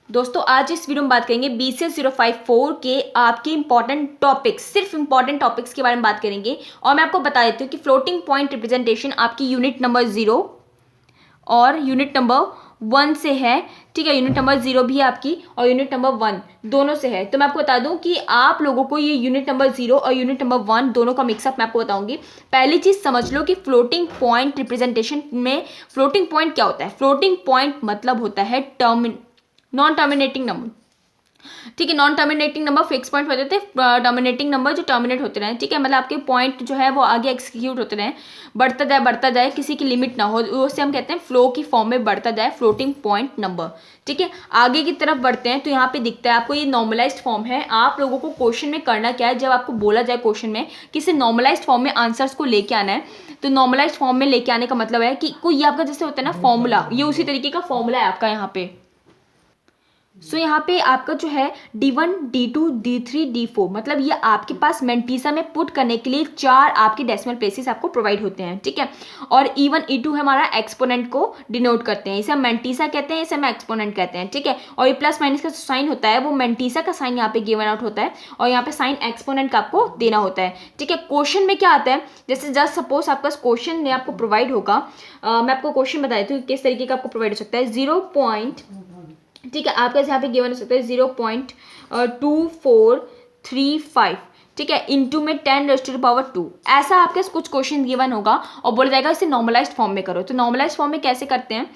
दोस्तों आज इस वीडियो में बात करेंगे BCS 054 के आपके इंपॉर्टेंट टॉपिक्स, सिर्फ इंपॉर्टेंट टॉपिक्स के बारे में बात करेंगे। और मैं आपको बता देती हूँ कि फ्लोटिंग पॉइंट रिप्रेजेंटेशन आपकी यूनिट नंबर 0 और यूनिट नंबर 1 से है। ठीक है, यूनिट नंबर 0 भी है आपकी और यूनिट नंबर 1 दोनों से है। तो मैं आपको बता दूं कि आप लोगों को ये यूनिट नंबर 0 और यूनिट नंबर 1 दोनों का मिक्सअप मैं आपको बताऊंगी। पहली चीज समझ लो कि फ्लोटिंग पॉइंट रिप्रेजेंटेशन में फ्लोटिंग पॉइंट क्या होता है। फ्लोटिंग पॉइंट मतलब होता है नॉन टर्मिनेटिंग नंबर। ठीक है, non terminating number fix point होते थे, टर्मिनेटिंग नंबर जो टर्मिनेट होते रहे। ठीक है, मतलब आपके पॉइंट जो है वो आगे एक्सिक्यूट होते रहे, बढ़ता जाए, किसी की लिमिट ना हो, उसे हम कहते हैं फ्लो की फॉर्म में बढ़ता जाए, फ्लोटिंग पॉइंट नंबर। ठीक है, आगे की तरफ बढ़ते हैं तो यहाँ पे दिखता है आपको ये नॉर्मलाइज्ड फॉर्म है। आप लोगों को क्वेश्चन में करना क्या है, जब आपको बोला जाए क्वेश्चन में कि इसे नॉर्मलाइज्ड फॉर्म में आंसर्स को लेके आना है, तो नॉर्मलाइज्ड फॉर्म में लेके आने का मतलब है कि कोई आपका जैसे होता है ना फॉर्मूला, ये उसी तरीके का फॉर्मूला है आपका यहाँ पे। सो यहाँ पे आपका जो है D1, D2, D3, D4 मतलब ये आपके पास मेंटीसा में पुट करने के लिए 4 आपके डेसिमल प्लेसेस आपको प्रोवाइड होते हैं। ठीक है, और E1, E2 हमारा एक्सपोनेंट को डिनोट करते हैं, इसे हम मेंटीसा कहते हैं, इसे हम एक्सपोनेंट कहते हैं। ठीक है, और ये प्लस माइनस का साइन होता है वो मेंटीसा का साइन यहाँ पे गिवन आउट होता है और यहाँ पे साइन एक्सपोनेंट का आपको देना होता है। ठीक है, क्वेश्चन में क्या आता है, जैसे जस्ट सपोज आपका क्वेश्चन में आपको प्रोवाइड होगा, मैं आपको क्वेश्चन बता देती हूँ किस तरीके का आपको प्रोवाइड हो सकता है। 0. ठीक है, आपका यहाँ पे गिवन हो सकता है 0.2435। ठीक है, इंटू में 10⁻²। ऐसा आपके कुछ क्वेश्चन गिवन होगा और बोला जाएगा इसे नॉर्मलाइज्ड फॉर्म में करो। तो नॉर्मलाइज्ड फॉर्म में कैसे करते हैं,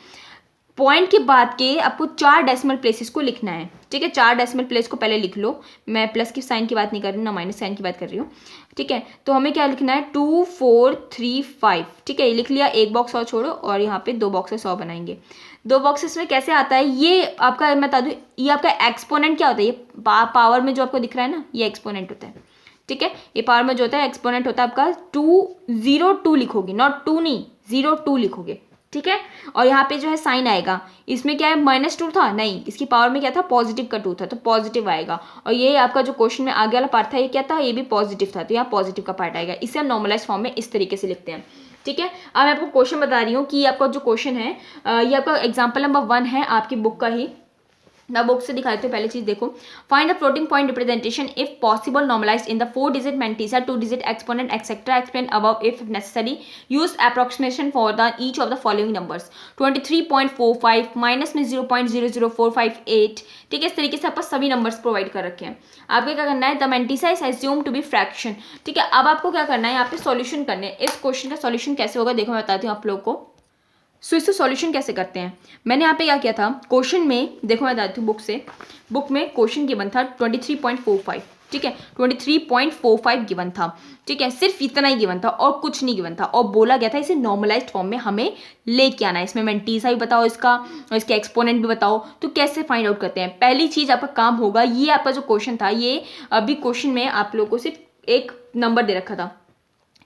पॉइंट के बाद के आपको 4 डेसिमल प्लेसेस को लिखना है। ठीक है, 4 डेसिमल प्लेस को पहले लिख लो। मैं प्लस की साइन की बात नहीं कर रही हूँ, ना माइनस साइन की बात कर रही हूँ। ठीक है, तो हमें क्या लिखना है 2435। ठीक है, ये लिख लिया, एक बॉक्स और छोड़ो और यहाँ पे 2 बॉक्सेस और बनाएंगे। 2 बॉक्सेस में कैसे आता है ये आपका, मैं बता दूँ, ये आपका एक्सपोनेंट क्या होता है, ये पावर में जो आपको दिख रहा है ना, ये एक्सपोनेंट होता है। ठीक है, ये पावर में जो होता है एक्सपोनेंट होता है आपका 202 लिखोगे, नॉट 2 नहीं, 02 लिखोगे। ठीक है, और यहाँ पे जो है साइन आएगा, इसमें क्या है -2 था, नहीं, इसकी पावर में क्या था, पॉजिटिव का 2 था, तो पॉजिटिव आएगा। और ये आपका जो क्वेश्चन में आगे वाला पार्ट था ये क्या था, ये भी पॉजिटिव था, तो यहाँ पॉजिटिव का पार्ट आएगा। इसे हम नॉर्मलाइज फॉर्म में इस तरीके से लिखते हैं। ठीक है, अब मैं आपको क्वेश्चन बता रही हूँ कि आपका जो क्वेश्चन है ये आपका एग्जाम्पल नंबर 1 है आपकी बुक का ही। मैं बुक से दिखा देती हूँ। पहले चीज देखो, find the floating point representation if possible normalized in the 4 digit mantissa, 2 digit exponent etcetera, explain above if necessary, use approximation for the each of the following numbers. 23.45 minus में 0.00458। ठीक है, इस तरीके से आपको सभी नंबर्स प्रोवाइड कर रखे हैं। आपको क्या करना है, the mantissa is assume to be fraction. ठीक है, अब आपको क्या करना है, यहाँ पे सॉल्यूशन करने। इस क्वेश्चन का सॉल्यूशन कैसे होगा देखो, मैं बताती हूँ आप लोग को। सो इससे सॉल्यूशन कैसे करते हैं, मैंने यहाँ पे क्या किया था, क्वेश्चन में देखो, मैं बताती हूँ बुक से। बुक में क्वेश्चन गिवन था 23.45। ठीक है, 23.45 गिवन था। ठीक है, सिर्फ इतना ही गिवन था और कुछ नहीं गिवन था, और बोला गया था इसे नॉर्मलाइज्ड फॉर्म में हमें लेके आना है। इसमें मेंटीसा भी बताओ इसका और इसके एक्सपोनेंट भी बताओ। तो कैसे फाइंड आउट करते हैं, पहली चीज आपका काम होगा, ये आपका जो क्वेश्चन था, ये अभी क्वेश्चन में आप लोगों को सिर्फ एक नंबर दे रखा था।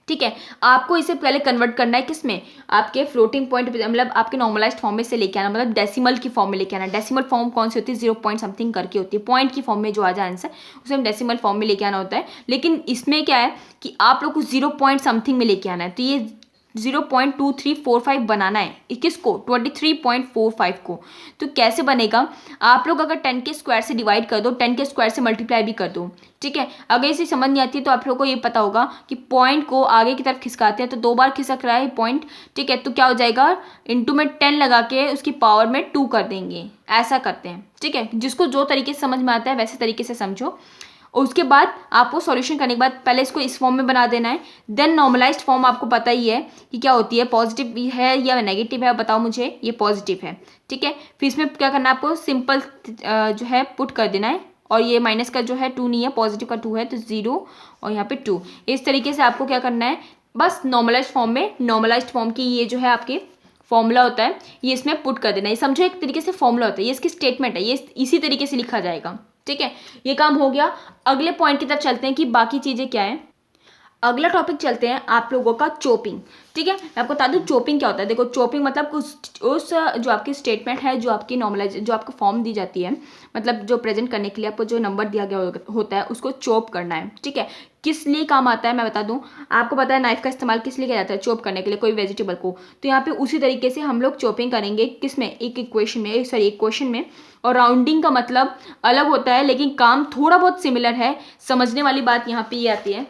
ठीक है, आपको इसे पहले कन्वर्ट करना है किसमें, आपके फ्लोटिंग पॉइंट, मतलब आपके नॉर्मलाइज्ड फॉर्म में से लेके आना, मतलब डेसिमल की फॉर्म में लेके आना। डेसिमल फॉर्म कौन सी होती है, 0 पॉइंट समथिंग करके होती है। पॉइंट की फॉर्म में जो आ जाए आंसर, उसे हम डेसिमल फॉर्म में लेके आना होता है। लेकिन इसमें क्या है कि आप लोग को 0 पॉइंट समथिंग में लेके आना है, तो ये 0.2345 बनाना है। किसको, 23.45 को। तो कैसे बनेगा, आप लोग अगर 10 के स्क्वायर से डिवाइड कर दो, 10 के स्क्वायर से मल्टीप्लाई भी कर दो। ठीक है, अगर इसे समझ नहीं आती है तो आप लोग को ये पता होगा कि पॉइंट को आगे की तरफ खिसकाते हैं तो 2 बार खिसक रहा है पॉइंट। ठीक है, तो क्या हो जाएगा, इंटू में 10 लगा के उसकी पावर में 2 कर देंगे, ऐसा करते हैं। ठीक है, जिसको जो तरीके से समझ में आता है वैसे तरीके से समझो। उसके बाद आपको सॉल्यूशन करने के बाद पहले इसको इस फॉर्म में बना देना है। देन नॉर्मलाइज्ड फॉर्म आपको पता ही है कि क्या होती है, पॉजिटिव है या नेगेटिव है, बताओ मुझे। ये पॉजिटिव है। ठीक है, फिर इसमें क्या करना है, आपको सिंपल जो है पुट कर देना है, और ये माइनस का जो है 2 नहीं है, पॉजिटिव का 2 है, तो 0 और यहाँ पे 2। इस तरीके से आपको क्या करना है, बस नॉर्मलाइज्ड फॉर्म में, नॉर्मलाइज्ड फॉर्म की ये जो है आपके फॉर्मूला होता है, ये इसमें पुट कर देना है। ये समझो एक तरीके से फॉर्मूला होता है, ये इसकी स्टेटमेंट है, ये इसी तरीके से लिखा जाएगा। ठीक है, ये काम हो गया। अगले पॉइंट की तरफ चलते हैं कि बाकी चीजें क्या है। अगला टॉपिक चलते हैं आप लोगों का चोपिंग। ठीक है, मैं आपको बता दूं चोपिंग क्या होता है। देखो चोपिंग मतलब उस जो आपकी स्टेटमेंट है, जो आपकी नॉर्मलाइज, जो आपको फॉर्म दी जाती है, मतलब जो प्रेजेंट करने के लिए आपको जो नंबर दिया गया होता है उसको चोप करना है। ठीक है, किस लिए काम आता है मैं बता दूं, आपको पता है नाइफ का इस्तेमाल किस लिए किया जाता है, चोप करने के लिए कोई वेजिटेबल को। तो यहाँ पे उसी तरीके से हम लोग चोपिंग करेंगे, किस में, एक इक्वेशन में, सॉरी एक क्वेश्चन में। और राउंडिंग का मतलब अलग होता है लेकिन काम थोड़ा बहुत सिमिलर है। समझने वाली बात यहाँ पे ये आती है,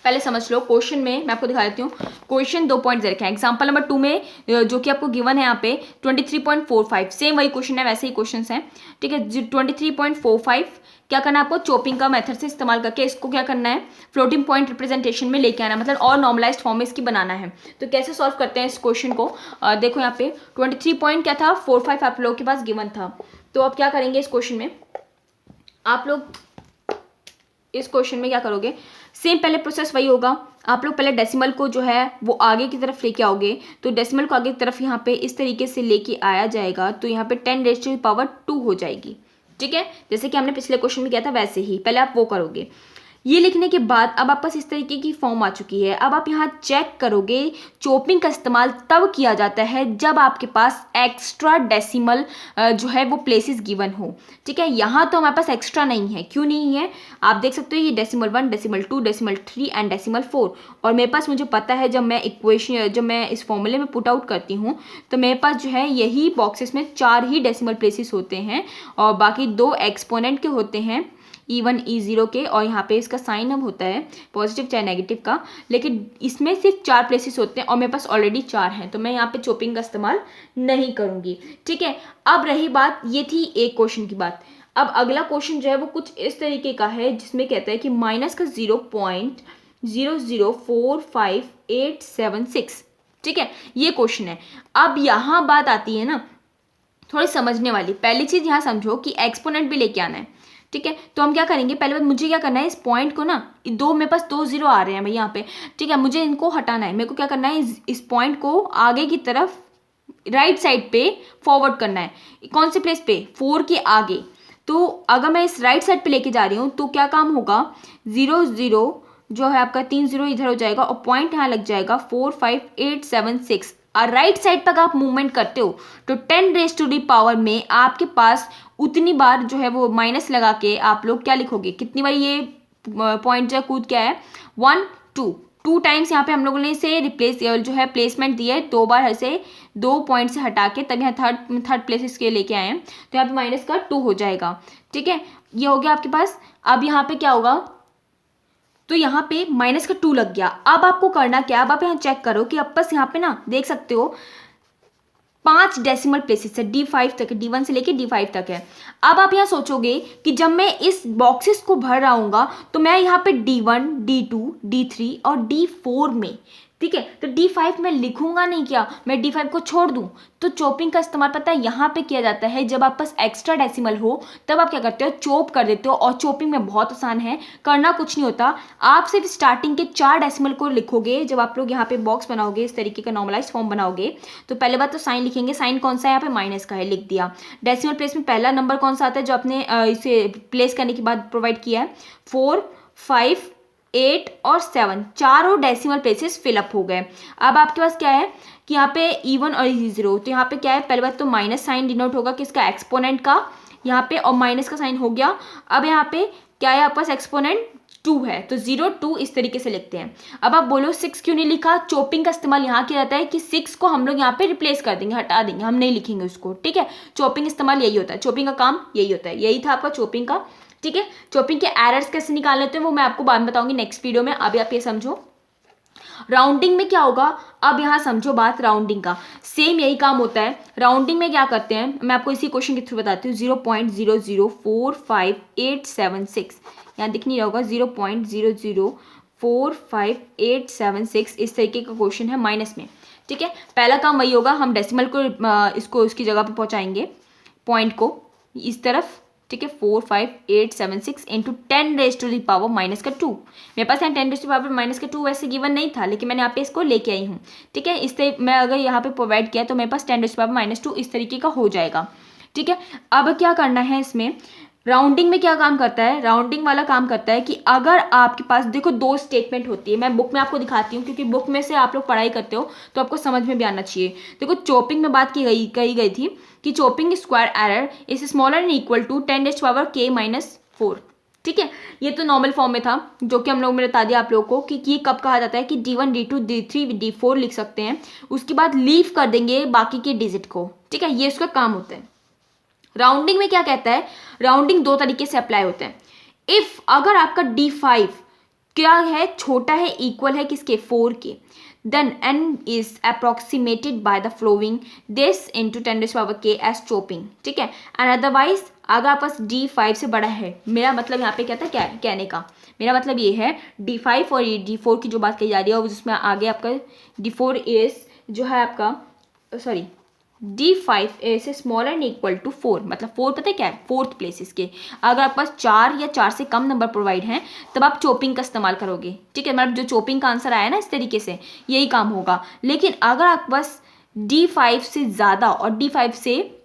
पहले समझ लो। क्वेश्चन में मैं आपको दिखा देती हूँ। क्वेश्चन 2 पॉइंट रखे हैं। एग्जाम्पल नंबर 2 में जो कि आपको गिवन है यहाँ पे 23.45, सेम वही क्वेश्चन है, वैसे ही क्वेश्चन है। ठीक है, 23.45 क्या करना है आपको, चोपिंग का मेथड से इस्तेमाल करके इसको क्या करना है, फ्लोटिंग पॉइंट रिप्रेजेंटेशन में लेके आना, मतलब और नॉर्मलाइज्ड फॉर्म में इसकी बनाना है। तो कैसे सॉल्व करते हैं इस क्वेश्चन को, देखो यहाँ पे 23 पॉइंट क्या था, 45 आप लोगों के पास गिवन था। तो अब क्या करेंगे इस क्वेश्चन में, आप लोग इस क्वेश्चन में क्या करोगे, सेम पहले प्रोसेस वही होगा। आप लोग पहले डेसिमल को जो है वो आगे की तरफ लेके आओगे। तो डेसिमल को आगे की तरफ यहाँ पे इस तरीके से लेके आया जाएगा, तो यहाँ पे 10⁻² हो जाएगी। ठीक है, जैसे कि हमने पिछले क्वेश्चन में किया था वैसे ही पहले आप वो करोगे। ये लिखने के बाद अब आपके पास इस तरीके की फॉर्म आ चुकी है। अब आप यहाँ चेक करोगे, चोपिंग का इस्तेमाल तब किया जाता है जब आपके पास एक्स्ट्रा डेसिमल जो है वो प्लेसेस गिवन हो। ठीक है, यहाँ तो हमारे पास एक्स्ट्रा नहीं है। क्यों नहीं है, आप देख सकते हो ये decimal 1, decimal 2, decimal 3 and decimal 4। और मेरे पास, मुझे पता है जब मैं इक्वेशन, जब मैं इस फॉर्मूले में पुट आउट करती हूँ तो मेरे पास जो है यही बॉक्सेस में 4 ही डेसिमल प्लेसेस होते हैं और बाकी 2 एक्सपोनेंट के होते हैं, E1 E0 के। और यहाँ पे इसका साइन अब होता है पॉजिटिव चाहे नेगेटिव का, लेकिन इसमें सिर्फ 4 प्लेसेस होते हैं और मेरे पास ऑलरेडी 4 हैं, तो मैं यहाँ पे चोपिंग का इस्तेमाल नहीं करूँगी। ठीक है, अब रही बात, ये थी एक क्वेश्चन की बात। अब अगला क्वेश्चन जो है वो कुछ इस तरीके का है, जिसमें कहता है कि माइनस का 0.0045876। ठीक है, ये क्वेश्चन है। अब यहाँ बात आती है ना थोड़ी समझने वाली। पहली चीज़ यहाँ समझो कि एक्सपोनेंट भी लेके आना है। ठीक है, तो हम क्या करेंगे, पहले बात मुझे क्या करना है, इस पॉइंट को ना, मेरे पास 2 0 आ रहे हैं भाई यहाँ पे। ठीक है, मुझे इनको हटाना है। मेरे को क्या करना है, इस पॉइंट को आगे की तरफ राइट साइड पे फॉरवर्ड करना है। कौन से प्लेस पे, 4 के आगे। तो अगर मैं इस राइट साइड पे लेके जा रही हूँ तो क्या काम होगा, 0 0 जो है आपका 3 0 इधर हो जाएगा और पॉइंट यहाँ लग जाएगा 45876। और राइट साइड पर आप मूवमेंट करते हो तो 10⁻⁻ में आपके पास उतनी बार जो है वो माइनस लगा के आप लोग क्या लिखोगे, कितनी बार ये पॉइंट जो कूद क्या है, 1 2 टाइम्स यहाँ पे हम लोगों ने इसे रिप्लेस जो है प्लेसमेंट दी है, 2 बार ऐसे 2 पॉइंट से हटा के तब यहाँ थर्ड प्लेसेस के लेके आए हैं, तो यहाँ पे माइनस का 2 हो जाएगा। ठीक है, ये हो गया आपके पास। अब यहाँ पे क्या होगा, तो यहाँ पे माइनस का 2 लग गया। अब आपको करना क्या, अब आप यहाँ चेक करो कि अब बस यहाँ पे ना देख सकते हो 5 डेसिमल प्लेसेस है, D5 तक, D1 से लेके D5 तक है। अब आप यहाँ सोचोगे कि जब मैं इस बॉक्सेस को भर रहा हूँगा तो मैं यहाँ पे D1 D2 D3 और D4 में, ठीक है, तो D5 में लिखूंगा नहीं, क्या मैं D5 को छोड़ दूं। तो चोपिंग का इस्तेमाल पता है यहाँ पे किया जाता है, जब आप पास एक्स्ट्रा डेसिमल हो तब आप क्या करते हो, चोप कर देते हो। और चोपिंग में बहुत आसान है, करना कुछ नहीं होता, आप सिर्फ स्टार्टिंग के 4 डेसिमल को लिखोगे। जब आप लोग यहाँ पे बॉक्स बनाओगे, इस तरीके का नॉर्मलाइज फॉर्म बनाओगे, तो पहले बात तो साइन लिखेंगे। साइन कौन सा है, यहाँ पे माइनस का है, लिख दिया। डेसिमल प्लेस में पहला नंबर कौन सा आता है जो आपने इसे प्लेस करने के बाद प्रोवाइड किया है, 4 5 8 और 7, चारों डेसिमल प्लेसेस फिलअप हो गए। अब आपके पास क्या है कि यहाँ पे E1 और E0, तो यहाँ पे क्या है, पहले बात तो माइनस साइन डिनोट होगा किसका, एक्सपोनेंट का, यहाँ पे, और माइनस का साइन हो गया। अब यहाँ पे क्या है, आपके पास एक्सपोनेंट 2 है, तो 0 2 इस तरीके से लिखते हैं। अब आप बोलो 6 क्यों नहीं लिखा, चोपिंग का इस्तेमाल यहाँ किया जाता है कि 6 को हम लोग यहाँ पे रिप्लेस कर देंगे, हटा देंगे, हम नहीं लिखेंगे उसको। ठीक है, चोपिंग इस्तेमाल यही होता है, चोपिंग का काम यही होता है। यही था आपका चोपिंग का। ठीक है, चोपिंग के एरर्स कैसे निकालने होते हैं वो मैं आपको बाद में बताऊंगी नेक्स्ट वीडियो में। अभी आप ये समझो राउंडिंग में क्या होगा। अब यहाँ समझो बात राउंडिंग का, सेम यही काम होता है। राउंडिंग में क्या करते हैं, मैं आपको इसी क्वेश्चन के थ्रू बताती हूँ। 0.0045876, यहाँ दिख नहीं रहा होगा, 0.0045876 इस तरीके का क्वेश्चन है माइनस में। ठीक है, पहला काम वही होगा, हम डेसिमल को इसको उसकी जगह पे पहुँचाएंगे, पॉइंट को इस तरफ। ठीक है, 45876 इंटू 10⁻⁻2। मेरे पास यहाँ 10⁻⁻2 वैसे गिवन नहीं था, लेकिन मैंने यहाँ पे इसको लेके आई हूँ। ठीक है, इससे मैं अगर यहाँ पे प्रोवाइड किया तो मेरे पास 10⁻⁻2 इस तरीके का हो जाएगा। ठीक है, अब क्या करना है इसमें, राउंडिंग में क्या काम करता है, राउंडिंग वाला काम करता है कि अगर आपके पास देखो दो स्टेटमेंट होती है, मैं बुक में आपको दिखाती हूँ क्योंकि बुक में से आप लोग पढ़ाई करते हो तो आपको समझ में भी आना चाहिए। देखो चॉपिंग में बात कही गई थी कि chopping square error is smaller and equal to 10⁻k-4। ठीक है, ये तो नॉर्मल फॉर्म में था जो कि हम लोग ने बता दिया आप लोगों को कि ये कब कहा जाता है कि D1 D2 D3 D4 लिख सकते हैं, उसके बाद लीव कर देंगे बाकी के डिजिट को। ठीक है, ये उसका काम होता है। राउंडिंग में क्या कहता है, राउंडिंग दो तरीके से अप्लाई होते हैं। इफ अगर आपका D5 क्या है, छोटा है, इक्वल है किसके, 4 के, then n is approximated by the flowing this into 10⁻k as chopping. ठीक है, एंड अदरवाइज अगर आपके पास D5 से बड़ा है, मेरा मतलब यहाँ पे क्या था, क्या कहने का मेरा मतलब ये है D5 और D4 की जो बात कही जा रही है और जिसमें आगे आपका D4 इज जो है आपका सॉरी D5 से स्मॉलर एंड इक्वल टू 4, मतलब 4 पता है क्या है, फोर्थ प्लेस इसके। अगर आपके पास 4 या 4 से कम नंबर प्रोवाइड हैं तब आप चॉपिंग का इस्तेमाल करोगे। ठीक है, मतलब जो चॉपिंग का आंसर आया ना इस तरीके से यही काम होगा। लेकिन अगर आपके पास D5 से ज़्यादा और D5 से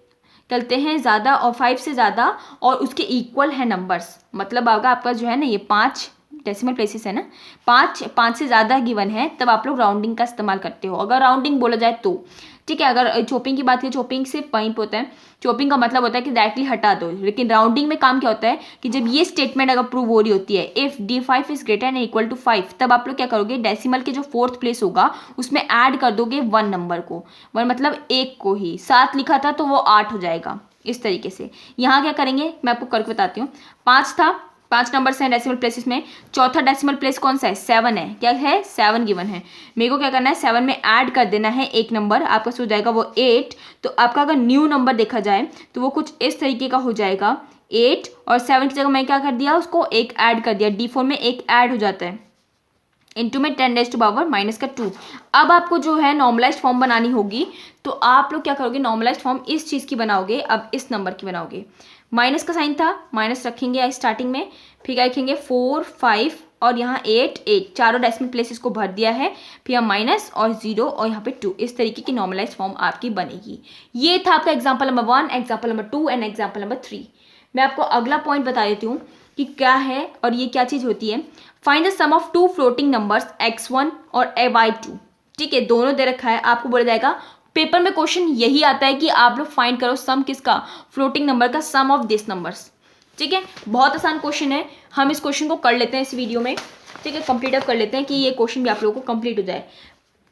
चलते हैं ज़्यादा और 5 से ज़्यादा और उसके इक्वल है नंबर्स, मतलब अगर आपका जो है ना ये 5 डेसिमल प्लेसेस है ना, 5 से ज़्यादा गिवन है तब आप लोग राउंडिंग का इस्तेमाल करते हो, अगर राउंडिंग बोला जाए तो। ठीक है, अगर चॉपिंग की बात करें, चॉपिंग सिर्फ वहीं पे होता है, चॉपिंग का मतलब होता है कि डायरेक्टली हटा दो। लेकिन राउंडिंग में काम क्या होता है कि जब ये स्टेटमेंट अगर प्रूव हो रही होती है, if D5 is greater and equal to 5, तब आप लोग क्या करोगे, डेसिमल के जो फोर्थ प्लेस होगा उसमें ऐड कर दोगे 1 नंबर को, 1 मतलब 1 को ही, 7 लिखा था तो वो 8 हो जाएगा। इस तरीके से यहाँ क्या करेंगे मैं आपको करके बताती हूँ। 5 था, 5 नंबर्स हैं डेसिमल प्लेसेस में, चौथा डेसिमल प्लेस कौन सा है, 7 है। क्या है, 7 गिवन है, मेरे को क्या करना है 7 में ऐड कर देना है एक नंबर, आपका हो जाएगा वो 8। तो आपका अगर न्यू नंबर देखा जाए तो वो कुछ इस तरीके का हो जाएगा 8, और 7 की जगह मैं क्या कर दिया, उसको एक ऐड कर दिया, D4 में एक ऐड हो जाता है इंटू में 10⁻⁻2। अब आपको जो है नॉर्मलाइज्ड फॉर्म बनानी होगी, तो आप लोग क्या करोगे, नॉर्मलाइज्ड फॉर्म इस चीज़ की बनाओगे, अब इस नंबर की बनाओगे। माइनस का साइन था, माइनस रखेंगे स्टार्टिंग में, फिर क्या रखेंगे 4 5 और यहाँ 8 8, चारों डेसिमल प्लेसेस को भर दिया है, फिर यहाँ माइनस और 0 और यहाँ पे 2, इस तरीके की नॉर्मलाइज्ड फॉर्म आपकी बनेगी। ये था आपका example number 1, example number 2 and example number 3। मैं आपको अगला पॉइंट बता देती हूँ कि क्या है और ये क्या चीज़ होती है। Find the sum of two floating numbers x1 और y2। ठीक है, दोनों दे रखा है, आपको बोला जाएगा पेपर में क्वेश्चन यही आता है कि आप लोग फाइंड करो सम किसका, फ्लोटिंग नंबर का, सम ऑफ दिस नंबर्स। ठीक है, बहुत आसान क्वेश्चन है, हम इस क्वेश्चन को कर लेते हैं इस वीडियो में। ठीक है, कंप्लीट अप कर लेते हैं कि ये क्वेश्चन भी आप लोगों को कंप्लीट हो जाए।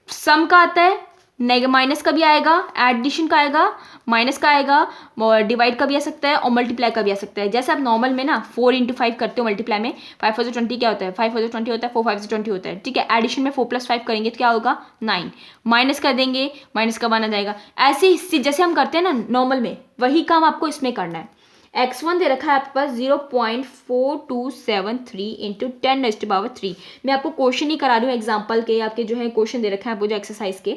सम का आता है, माइनस का भी आएगा, एडिशन का आएगा, माइनस का आएगा, और डिवाइड का भी आ सकता है और मल्टीप्लाई का भी आ सकता है। जैसे आप नॉर्मल में ना 4 × 5 करते हो मल्टीप्लाई में, 5 4 20 क्या होता है, 5 4 20 होता है, 4 5 से 20 होता है। ठीक है, एडिशन में 4 + 5 करेंगे तो क्या होगा, 9, माइनस कर देंगे, माइनस का बना जाएगा। ऐसे ही जैसे हम करते हैं ना नॉर्मल में, वही काम आपको इसमें करना है। x1 दे रखा है आपके पास 0.4273 इंटू 10⁻3। मैं आपको क्वेश्चन ही करा रही हूँ एग्जाम्पल के, आपके जो है क्वेश्चन दे रखा है आपको जो एक्सरसाइज के,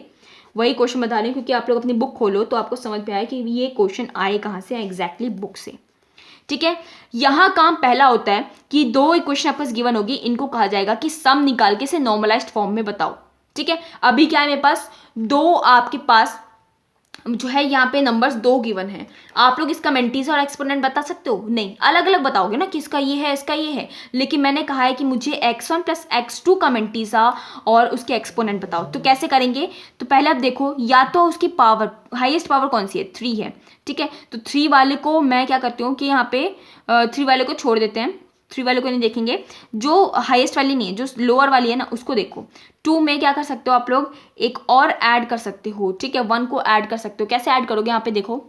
वही क्वेश्चन बता रही हूँ क्योंकि आप लोग अपनी बुक खोलो तो आपको समझ में आए कि ये क्वेश्चन आए कहाँ से, एग्जैक्टली बुक से। ठीक है, यहाँ काम पहला होता है कि दो इक्वेशन आपके पास गिवन होगी, इनको कहा जाएगा कि सम निकाल के इसे नॉर्मलाइज्ड फॉर्म में बताओ। ठीक है, अभी क्या है मेरे पास, दो आपके पास जो है यहाँ पे नंबर्स 2 गिवन है, आप लोग इसका मेंटीज और एक्सपोनेंट बता सकते हो, नहीं अलग अलग बताओगे ना कि इसका ये है इसका ये है, लेकिन मैंने कहा है कि मुझे x1 + x2 का मेंटीजा और उसके एक्सपोनेंट बताओ। तो कैसे करेंगे, तो पहले आप देखो, या तो उसकी पावर, हाईएस्ट पावर कौन सी है, 3 है। ठीक है, तो 3 वाले को मैं क्या करती हूँ कि यहाँ पे 3 वाले को छोड़ देते हैं, 3 वाले को नहीं देखेंगे, जो हाईएस्ट वाली नहीं है, जो लोअर वाली है ना उसको देखो। 2 में क्या कर सकते हो आप लोग, एक और ऐड कर सकते हो। ठीक है, 1 को ऐड कर सकते हो, कैसे ऐड करोगे, यहाँ पे देखो,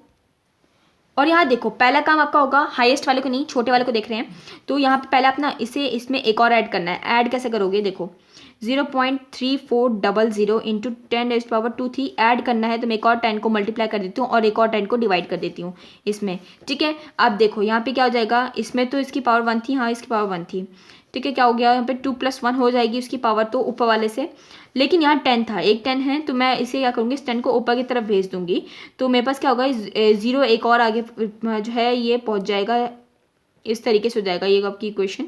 और यहाँ देखो पहला काम आपका होगा, हाईएस्ट वाले को नहीं छोटे वाले को देख रहे हैं, तो यहाँ पे पहले अपना इसे इसमें एक और ऐड करना है। ऐड कैसे करोगे, देखो 0.3400 इंटू 10⁻2 थी, ऐड करना है तो मैं एक और 10 को मल्टीप्लाई कर देती हूँ और एक और 10 को डिवाइड कर देती हूँ इसमें। ठीक है, अब देखो यहाँ पे क्या हो जाएगा, इसमें तो इसकी पावर 1 थी, हाँ इसकी पावर 1 थी। ठीक है, क्या हो गया, यहाँ पे 2 + 1 हो जाएगी उसकी पावर तो ऊपर वाले से, लेकिन यहाँ 10 था, एक 10 है तो मैं इसे क्या करूँगी, इस 10 को ऊपर की तरफ भेज दूंगी, तो मेरे पास क्या होगा, 0 एक और आगे जो है ये पहुँच जाएगा, इस तरीके से हो जाएगा ये आपकी इक्वेशन।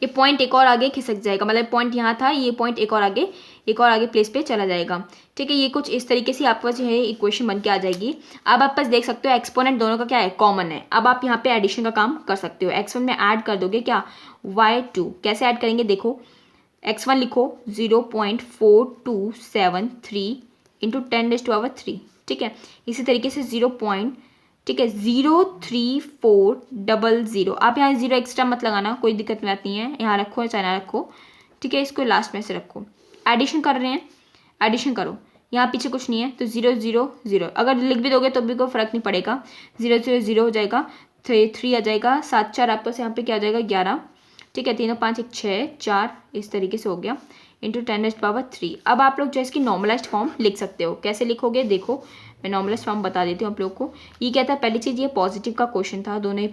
ये पॉइंट एक और आगे खिसक जाएगा, मतलब पॉइंट यहाँ था, ये पॉइंट एक और आगे प्लेस पे चला जाएगा। ठीक है, ये कुछ इस तरीके से आपके पास जो है इक्वेशन बन के आ जाएगी। अब आप पास देख सकते हो एक्सपोनेंट दोनों का क्या है, कॉमन है। अब आप यहाँ पे एडिशन का काम कर सकते हो। x1 में ऐड कर दोगे क्या, y2। कैसे ऐड करेंगे देखो, x1 लिखो 0.4273 इंटू 10⁻3। ठीक है, इसी तरीके से 0.3400। आप यहाँ 0 एक्स्ट्रा मत लगाना, कोई दिक्कत नहीं आती है, यहाँ रखो चाहे ना रखो। ठीक है, इसको लास्ट में से रखो। एडिशन कर रहे हैं, एडिशन करो, यहाँ पीछे कुछ नहीं है तो 000। अगर लिख भी दोगे तो भी कोई फर्क नहीं पड़ेगा। 000 हो जाएगा, 3 आ जाएगा, 7 4 आपके पास यहाँ पे क्या आ जाएगा 11। ठीक है, 3 5 1 6 4 इस तरीके से हो गया, इंटू 10⁻3। अब आप लोग जो है इसकी नॉर्मलाइज्ड फॉर्म लिख सकते हो। कैसे लिखोगे देखो, मैं नॉर्मलाइज्ड फॉर्म बता देती हूँ आप लोग को। ये क्या था, पहली चीज़ ये पॉजिटिव का क्वेश्चन था, दोनों ही